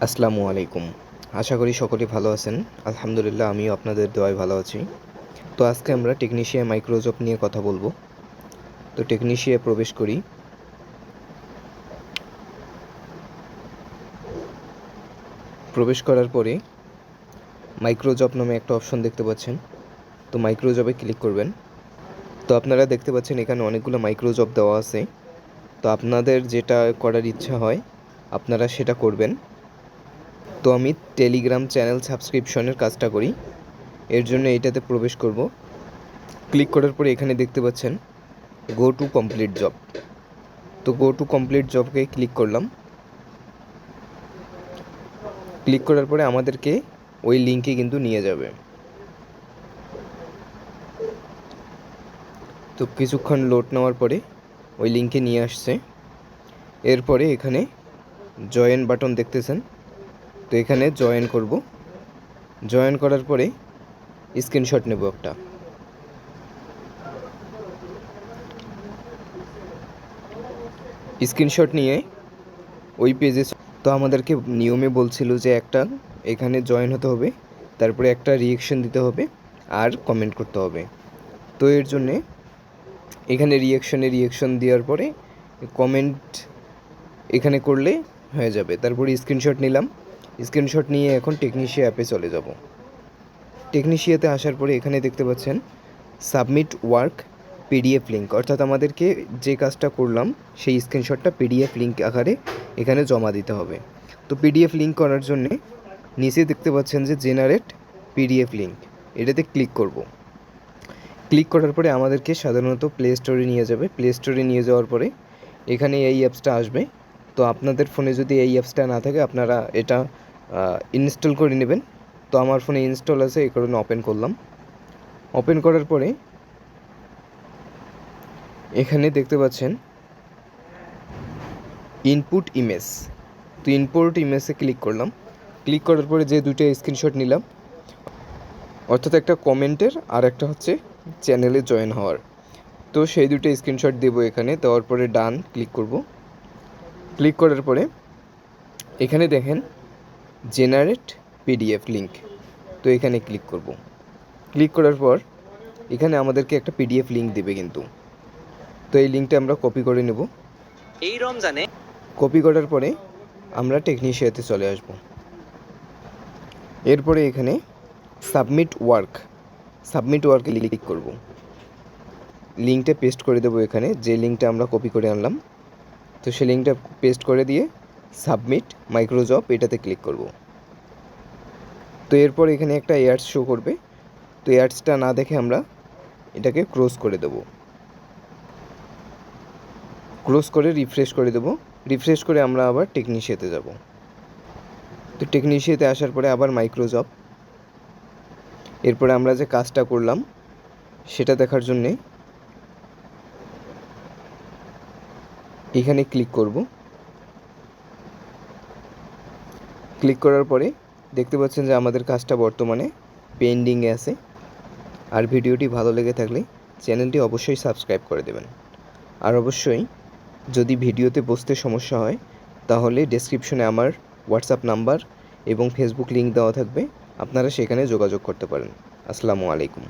আসসালামু আলাইকুম। আশা করি সকলে ভালো আছেন। আলহামদুলিল্লাহ আমিও আপনাদের দোয়ায় ভালো আছি। তো আজকে আমরা টেকনিশিয়া মাইক্রোজব নিয়ে কথা বলবো। তো টেকনিশিয়া প্রবেশ করি। প্রবেশ করার পরে মাইক্রোজব নামে একটা অপশন দেখতে পাচ্ছেন। তো মাইক্রোজবে ক্লিক করবেন। তো আপনারা দেখতে পাচ্ছেন এখানে অনেকগুলো মাইক্রোজব দেওয়া আছে। তো আপনাদের যেটা করার ইচ্ছা হয় আপনারা সেটা করবেন। তো আমি টেলিগ্রাম চ্যানেল সাবস্ক্রিপশনের কাজটা করি। এর জন্য এটাতে প্রবেশ করব। ক্লিক করার পরে এখানে দেখতে পাচ্ছেন গো টু কমপ্লিট জব। তো গো টু কমপ্লিট জবকে ক্লিক করলাম। ক্লিক করার পরে আমাদেরকে ওই লিঙ্কে কিন্তু নিয়ে যাবে। তো কিছুক্ষণ লোড নেওয়ার পরে ওই লিঙ্কে নিয়ে আসছে। এরপরে এখানে জয়েন বাটন দেখতেছেন। তো এখানে জয়েন করব। জয়েন করার পরে স্ক্রিনশট নেব একটা। স্ক্রিনশট নিয়ে ওই পেজে তো আমাদেরকে নিয়মে বলছিল যে একটা এখানে জয়েন হতে হবে, তারপরে একটা রিয়েকশন দিতে হবে আর কমেন্ট করতে হবে। তো এর জন্যে এখানে রিয়েকশন দেওয়ার পরে কমেন্ট এখানে করলে হয়ে যাবে। তারপরে স্ক্রিনশট নিলাম। স্ক্রিনশট নিয়ে এখন টেকনিশিয়া অ্যাপে চলে যাব। টেকনিশিয়াতে আসার পরে এখানে দেখতে পাচ্ছেন সাবমিট ওয়ার্ক পিডিএফ লিঙ্ক, অর্থাৎ আমাদেরকে যে কাজটা করলাম সেই স্ক্রিনশটটা পিডিএফ লিঙ্ক আকারে এখানে জমা দিতে হবে। তো পিডিএফ লিঙ্ক করার জন্যে নিচে দেখতে পাচ্ছেন যে জেনারেট পিডিএফ লিঙ্ক, এটাতে ক্লিক করব। ক্লিক করার পরে আমাদেরকে সাধারণত প্লে স্টোরে নিয়ে যাবে। প্লে স্টোরে নিয়ে যাওয়ার পরে এখানে এই অ্যাপসটা আসবে। তো আপনাদের ফোনে যদি এই অ্যাপসটা না থাকে আপনারা এটা ইনস্টল করে নেবেন। তো আমার ফোনে ইনস্টল আছে, এই কারণে ওপেন করলাম। ওপেন করার পরে এখানে দেখতে পাচ্ছেন ইনপুট ইমেজ। তো ইনপুট ইমেজে ক্লিক করলাম। ক্লিক করার পরে যে দুইটা স্ক্রিনশট নিলাম, অর্থাৎ একটা কমেন্টের আর একটা হচ্ছে চ্যানেলে জয়েন হওয়ার, তো সেই দুটো স্ক্রিনশট দেবো এখানে। দেওয়ার পরে ডান ক্লিক করব। ক্লিক করার পরে এখানে দেখেন জেনারেট পিডিএফ লিঙ্ক, তো এখানে ক্লিক করব। ক্লিক করার পর এখানে আমাদেরকে একটা পিডিএফ লিঙ্ক দেবে কিন্তু। তো এই লিঙ্কটা আমরা কপি করে নেব। এই রমজানে কপি করার পরে আমরা টেকনিশিয়াতে চলে আসব। এরপরে এখানে সাবমিট ওয়ার্কে ক্লিক করব। লিঙ্কটা পেস্ট করে দেবো এখানে, যে লিঙ্কটা আমরা কপি করে আনলাম। তো সেই লিঙ্কটা পেস্ট করে দিয়ে সাবমিট মাইক্রোজব এটাতে ক্লিক করব। তো এরপর এখানে একটা অ্যাডস শো করবে। তো অ্যাডসটা না দেখে আমরা এটাকে ক্লোজ করে দেব। ক্লোজ করে রিফ্রেশ করে দেব। রিফ্রেশ করে আমরা আবার টেকনিশিয়াতে যাব। তো টেকনিশিয়াতে আসার পরে আবার মাইক্রোজব, এরপরে আমরা যে কাজটা করলাম সেটা দেখার জন্যে এখানে ক্লিক করব। ক্লিক করার পরে দেখতে পাচ্ছেন যে আমাদের কাজটা বর্তমানে পেন্ডিংয়ে আছে। আর ভিডিওটি ভালো লেগে থাকলে চ্যানেলটি অবশ্যই সাবস্ক্রাইব করে দেবেন। আর অবশ্যই যদি ভিডিওতে বুঝতে সমস্যা হয় তাহলে ডেসক্রিপশনে আমার হোয়াটসঅ্যাপ নাম্বার এবং ফেসবুক লিঙ্ক দেওয়া থাকবে, আপনারা সেখানে যোগাযোগ করতে পারেন। আসসালামু আলাইকুম।